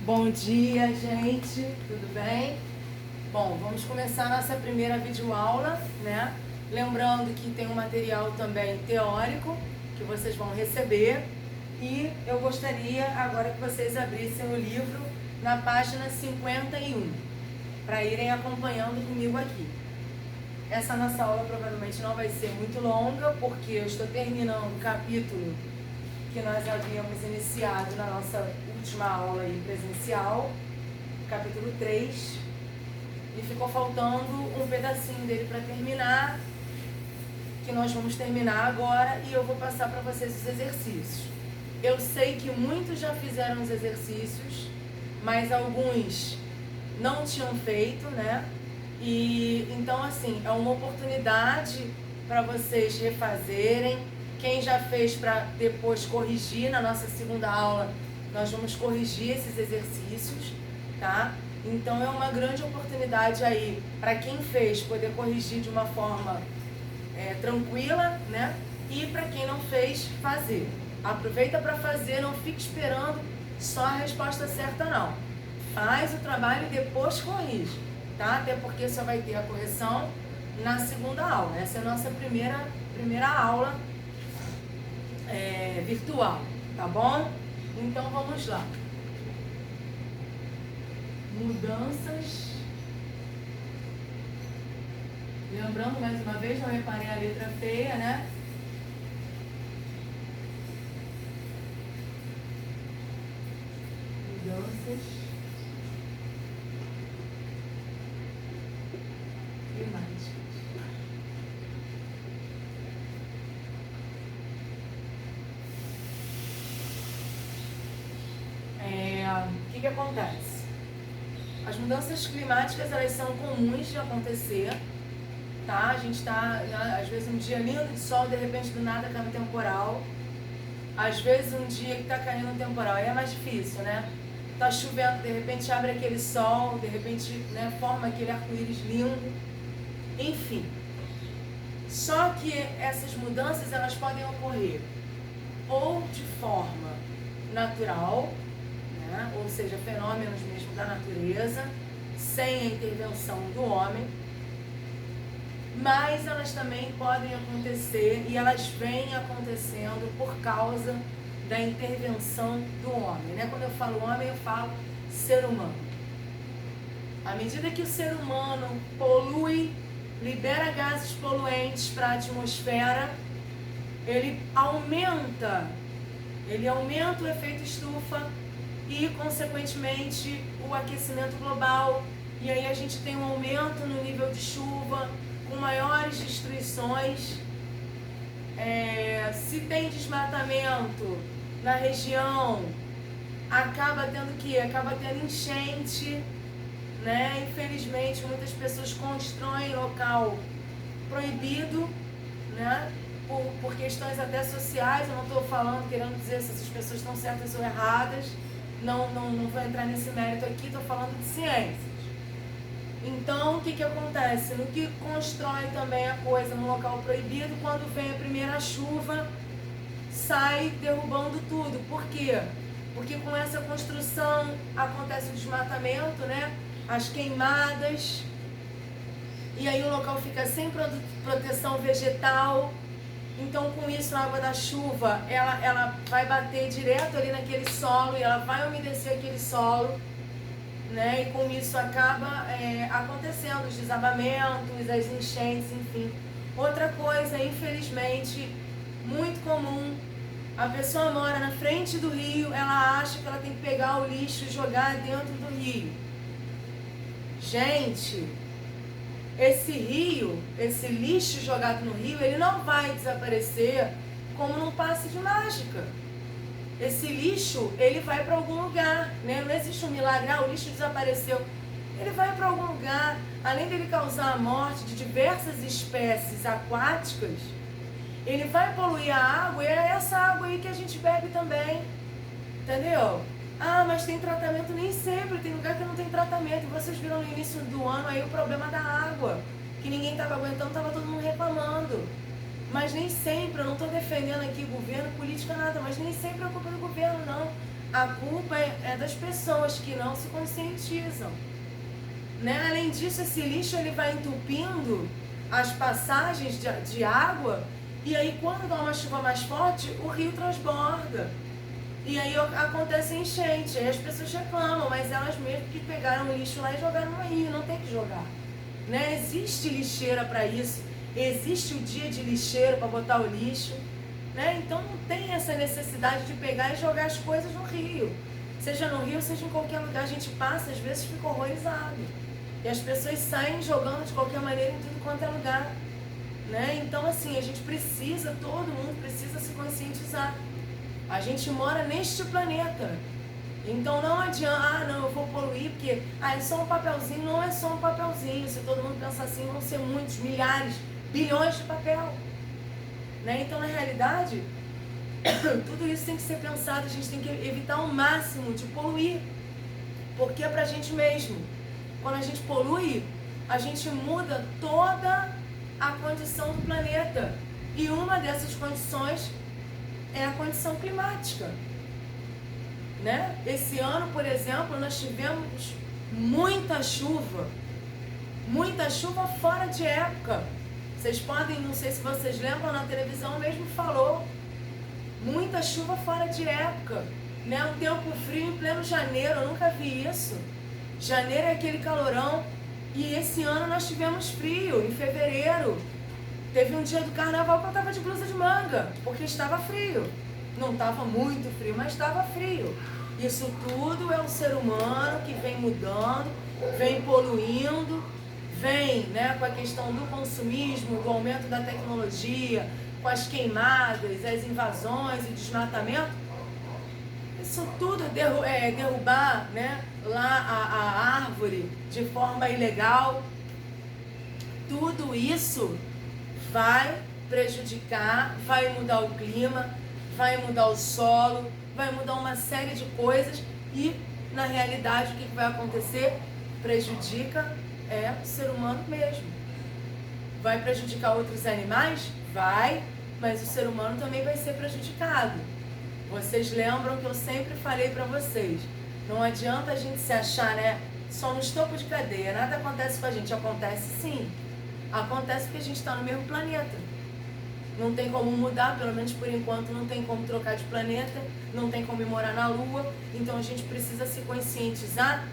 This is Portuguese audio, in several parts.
Bom dia, gente, tudo bem? Bom, vamos começar a nossa primeira videoaula, né? Lembrando que tem um material também teórico que vocês vão receber e eu gostaria agora que vocês abrissem o livro na página 51 para irem acompanhando comigo aqui. Essa nossa aula provavelmente não vai ser muito longa porque eu estou terminando o capítulo que nós havíamos iniciado na nossa última aula aí presencial, capítulo 3, e ficou faltando um pedacinho dele para terminar, que nós vamos terminar agora, e eu vou passar para vocês os exercícios. Eu sei que muitos já fizeram os exercícios, mas alguns não tinham feito, né? E então, assim, é uma oportunidade para vocês refazerem. Quem já fez para depois corrigir na nossa segunda aula, nós vamos corrigir esses exercícios, tá? Então é uma grande oportunidade aí para quem fez poder corrigir de uma forma tranquila, né? E para quem não fez, fazer. Aproveita para fazer, não fique esperando só a resposta certa não. Faz o trabalho e depois corrige, tá? Até porque só vai ter a correção na segunda aula. Essa é a nossa primeira aula virtual, tá bom? Então vamos lá. Mudanças. Lembrando mais uma vez, não reparei a letra feia, né? Mudanças climáticas. O que acontece? As mudanças climáticas, elas são comuns de acontecer, tá? A gente tá, às vezes, um dia lindo de sol, de repente, do nada, cai um temporal. Às vezes, um dia que tá caindo um temporal, aí é mais difícil, né? Tá chovendo, de repente, abre aquele sol, de repente, né, forma aquele arco-íris lindo. Enfim. Só que essas mudanças, elas podem ocorrer ou de forma natural, ou seja, fenômenos mesmo da natureza, sem a intervenção do homem, mas elas também podem acontecer e elas vêm acontecendo por causa da intervenção do homem, né? Quando eu falo homem, eu falo ser humano. À medida que o ser humano polui, libera gases poluentes para a atmosfera, ele aumenta o efeito estufa e, consequentemente, o aquecimento global. E aí a gente tem um aumento no nível de chuva, com maiores destruições. Se tem desmatamento na região, acaba tendo enchente, né? Infelizmente, muitas pessoas constroem local proibido, né? Por questões até sociais. Eu não estou querendo dizer se essas pessoas estão certas ou erradas. Não vou entrar nesse mérito aqui, estou falando de ciências. Então, o que acontece? No que constrói também a coisa no local proibido, quando vem a primeira chuva, sai derrubando tudo. Por quê? Porque com essa construção acontece o desmatamento, né? As queimadas, e aí o local fica sem proteção vegetal. Então, com isso, a água da chuva, ela vai bater direto ali naquele solo e ela vai umedecer aquele solo, né? E com isso acaba acontecendo os desabamentos, as enchentes, enfim. Outra coisa, infelizmente, muito comum, a pessoa mora na frente do rio, ela acha que ela tem que pegar o lixo e jogar dentro do rio. Gente, esse lixo jogado no rio, ele não vai desaparecer como num passe de mágica. Esse lixo, ele vai para algum lugar, né? Não existe um milagre, o lixo desapareceu. Ele vai para algum lugar, além dele causar a morte de diversas espécies aquáticas, ele vai poluir a água, e é essa água aí que a gente bebe também, entendeu? Mas tem tratamento? Nem sempre, tem lugar que não tem tratamento. E vocês viram no início do ano aí o problema da água, que ninguém estava aguentando, estava todo mundo reclamando, Mas nem sempre, eu não estou defendendo aqui governo, política, nada, mas nem sempre é culpa do governo, não. A culpa é das pessoas que não se conscientizam. Né? Além disso, esse lixo ele vai entupindo as passagens de água, e aí quando dá uma chuva mais forte, o rio transborda. E aí acontece enchente, aí as pessoas reclamam, mas elas mesmas que pegaram o lixo lá e jogaram no rio, não tem que jogar. Né? Existe lixeira para isso, existe o dia de lixeiro para botar o lixo. Né? Então não tem essa necessidade de pegar e jogar as coisas no rio. Seja no rio, seja em qualquer lugar, a gente passa, às vezes fica horrorizado. E as pessoas saem jogando de qualquer maneira em tudo quanto é lugar. Né? Então assim, a gente precisa, todo mundo precisa se conscientizar. A gente mora neste planeta. Então não adianta, não, eu vou poluir porque é só um papelzinho. Não é só um papelzinho. Se todo mundo pensar assim, vão ser muitos, milhares, bilhões de papel. Né? Então, na realidade, tudo isso tem que ser pensado. A gente tem que evitar ao máximo de poluir. Porque é pra gente mesmo. Quando a gente polui, a gente muda toda a condição do planeta. E uma dessas condições é a condição climática. Né? Esse ano, por exemplo, nós tivemos muita chuva fora de época. Vocês podem, não sei se vocês lembram, na televisão mesmo falou, muita chuva fora de época, né? Um tempo frio em pleno janeiro, eu nunca vi isso. Janeiro é aquele calorão, e esse ano nós tivemos frio, em fevereiro. Teve um dia do carnaval que eu estava de blusa de manga, porque estava frio. Não estava muito frio, mas estava frio. Isso tudo é o ser humano que vem mudando, vem poluindo, vem, né, com a questão do consumismo, do aumento da tecnologia, com as queimadas, as invasões e desmatamento. Isso tudo derrubar, né, lá a árvore de forma ilegal. Tudo isso vai prejudicar, vai mudar o clima, vai mudar o solo, vai mudar uma série de coisas e, na realidade, o que vai acontecer? Prejudica o ser humano mesmo. Vai prejudicar outros animais? Vai, mas o ser humano também vai ser prejudicado. Vocês lembram que eu sempre falei para vocês, não adianta a gente se achar, né, só no topo de cadeia, nada acontece com a gente. Acontece sim, acontece porque a gente está no mesmo planeta. Não tem como mudar, pelo menos por enquanto não tem como trocar de planeta, não tem como ir morar na Lua. Então a gente precisa se conscientizar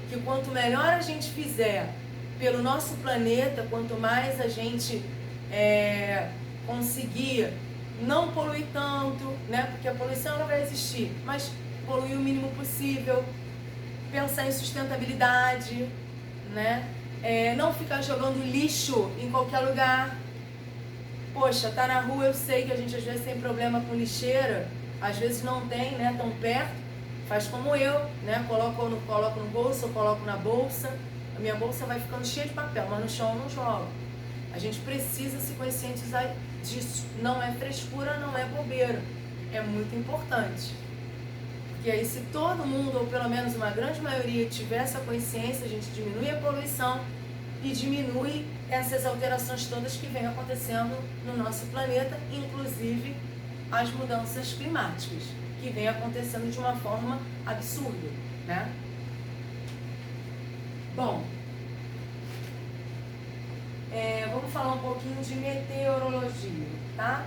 que quanto melhor a gente fizer pelo nosso planeta, quanto mais a gente conseguir não poluir tanto, né? Porque a poluição ela vai existir, mas poluir o mínimo possível, pensar em sustentabilidade, né? Não ficar jogando lixo em qualquer lugar. Poxa, tá na rua, eu sei que a gente às vezes tem problema com lixeira, às vezes não tem, né, tão perto, faz como eu, né, coloco no bolso, eu coloco na bolsa, a minha bolsa vai ficando cheia de papel, mas no chão eu não jogo. A gente precisa se conscientizar disso, não é frescura, não é bobeira, é muito importante. Porque aí se todo mundo, ou pelo menos uma grande maioria, tiver essa consciência, a gente diminui a poluição e diminui essas alterações todas que vêm acontecendo no nosso planeta, inclusive as mudanças climáticas, que vêm acontecendo de uma forma absurda, né? Bom, vamos falar um pouquinho de meteorologia, tá?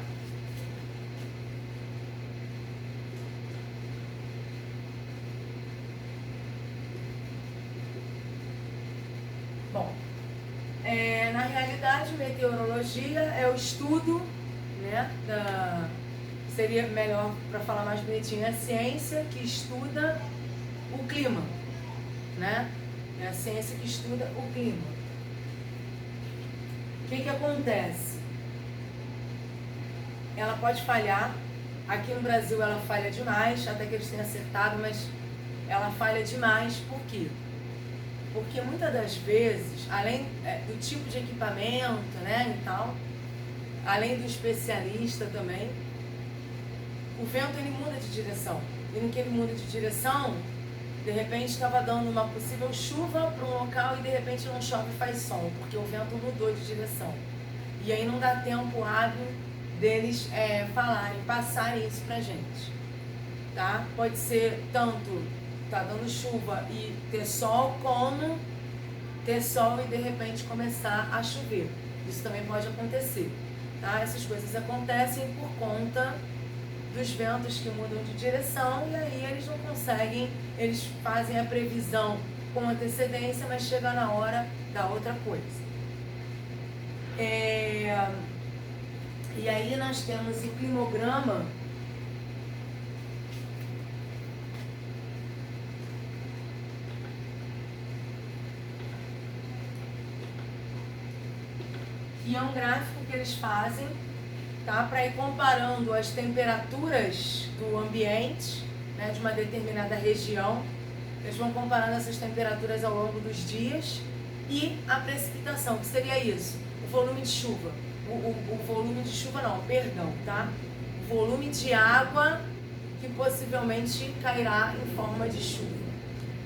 Bom, na realidade, meteorologia é o estudo, né, seria melhor para falar mais bonitinho, é a ciência que estuda o clima, né? É a ciência que estuda o clima. O que acontece? Ela pode falhar. Aqui no Brasil ela falha demais, até que eles tenham acertado, mas ela falha demais. Por quê? Porque muitas das vezes, além do tipo de equipamento, né, e tal, além do especialista também, o vento ele muda de direção. E no que ele muda de direção, de repente estava dando uma possível chuva para um local e de repente não chove e faz sol, porque o vento mudou de direção. E aí não dá tempo hábil deles falarem, passarem isso pra gente, tá? Pode ser tanto tá dando chuva e ter sol, como ter sol e de repente começar a chover. Isso também pode acontecer, tá? Essas coisas acontecem por conta dos ventos que mudam de direção, e aí eles não conseguem, eles fazem a previsão com antecedência, mas chega na hora da outra coisa. E aí nós temos o climograma, que é um gráfico que eles fazem, tá, para ir comparando as temperaturas do ambiente, né, de uma determinada região. Eles vão comparando essas temperaturas ao longo dos dias e a precipitação, que seria isso, o volume de chuva. O volume de chuva não, perdão, tá? O volume de água que possivelmente cairá em forma de chuva.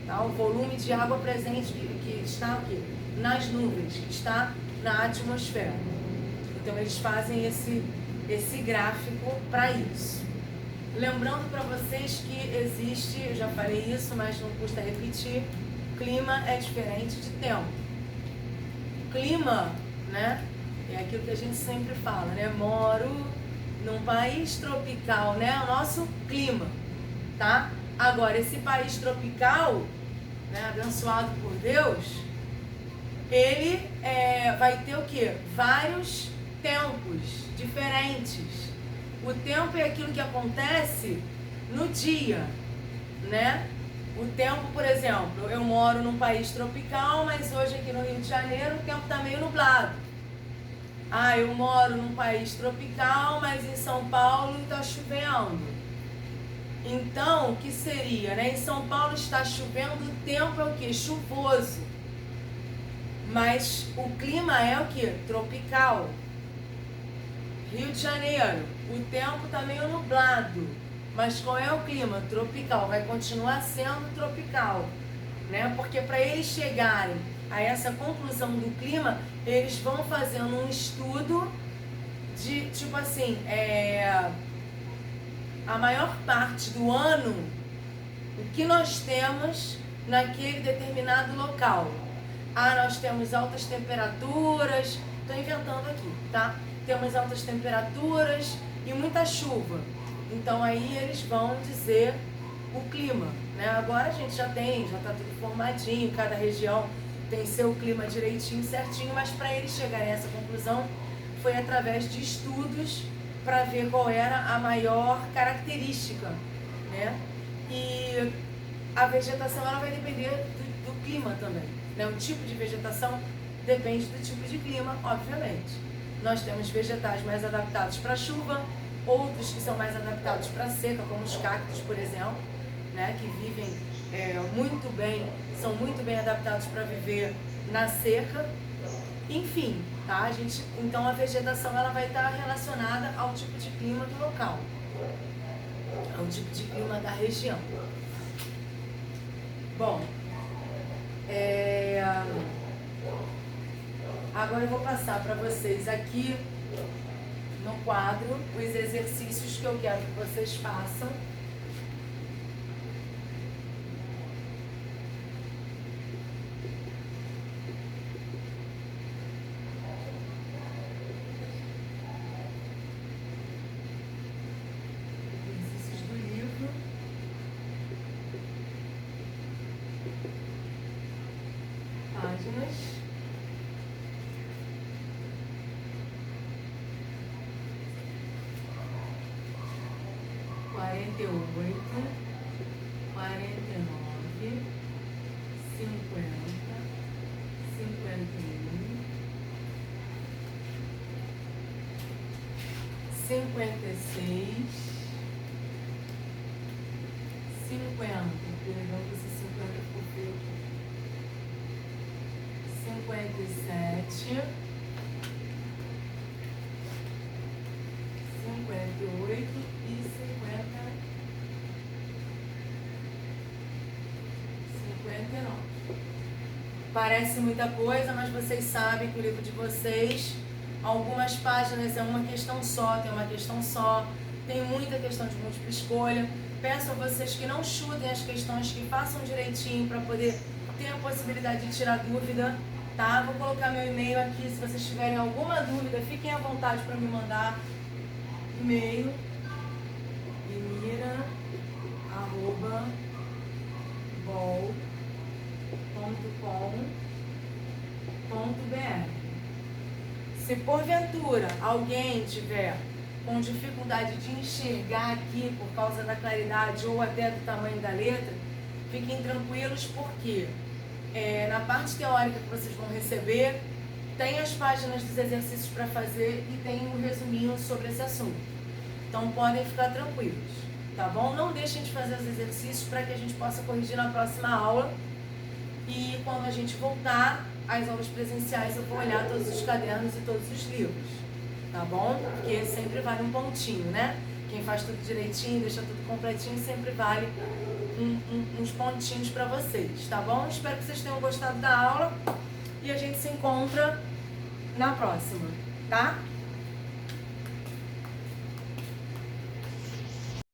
Tá? O volume de água presente que está aqui nas nuvens, que está na atmosfera. Então eles fazem esse gráfico para isso. Lembrando para vocês que existe, eu já falei isso, mas não custa repetir, clima é diferente de tempo. Clima, né, é aquilo que a gente sempre fala, né? Moro num país tropical, né? O nosso clima, tá? Agora, esse país tropical, né, abençoado por Deus, ele vai ter o quê? Vários tempos diferentes. O tempo é aquilo que acontece no dia, né? O tempo, por exemplo, eu moro num país tropical, mas hoje aqui no Rio de Janeiro o tempo está meio nublado. Ah, eu moro num país tropical, mas em São Paulo está chovendo. Então, o que seria, né? Em São Paulo está chovendo, o tempo é o quê? Chuvoso. Mas o clima é o quê? Tropical. Rio de Janeiro, o tempo está meio nublado. Mas qual é o clima? Tropical. Vai continuar sendo tropical, né? Porque para eles chegarem a essa conclusão do clima, eles vão fazendo um estudo de, tipo assim, a maior parte do ano, o que nós temos naquele determinado local. Ah, nós temos altas temperaturas, estou inventando aqui, tá? Temos altas temperaturas e muita chuva. Então aí eles vão dizer o clima, né? Agora a gente já está tudo formadinho, cada região tem seu clima direitinho, certinho, mas para eles chegarem a essa conclusão foi através de estudos para ver qual era a maior característica, né? E a vegetação ela vai depender do clima também, né? O tipo de vegetação depende do tipo de clima, obviamente. Nós temos vegetais mais adaptados para chuva, outros que são mais adaptados para seca, como os cactos, por exemplo, né? Que vivem muito bem, são muito bem adaptados para viver na seca. Enfim, tá? Então a vegetação ela vai estar relacionada ao tipo de clima do local, ao tipo de clima da região. Bom, agora eu vou passar para vocês aqui no quadro os exercícios que eu quero que vocês façam. Páginas 48, 49, 50, 51, 56, 50, perdão, esse 50 ficou feio aqui. 57, 58 e 59. Parece muita coisa, mas vocês sabem que o livro de vocês Algumas páginas é uma questão só, tem uma questão só, tem muita questão de múltipla escolha. Peço a vocês que não chutem as questões, que façam direitinho para poder ter a possibilidade de tirar dúvida, tá? Vou colocar meu e-mail aqui, se vocês tiverem alguma dúvida, fiquem à vontade para me mandar e-mail, emira@bol.com.br. Se porventura alguém tiver com dificuldade de enxergar aqui por causa da claridade ou até do tamanho da letra, fiquem tranquilos porque na parte teórica que vocês vão receber, tem as páginas dos exercícios para fazer e tem um resuminho sobre esse assunto. Então podem ficar tranquilos, tá bom? Não deixem de fazer os exercícios para que a gente possa corrigir na próxima aula. E quando a gente voltar às aulas presenciais, eu vou olhar todos os cadernos e todos os livros, tá bom? Porque sempre vale um pontinho, né? Quem faz tudo direitinho, deixa tudo completinho, sempre vale uns pontinhos para vocês, tá bom? Espero que vocês tenham gostado da aula e a gente se encontra na próxima, tá?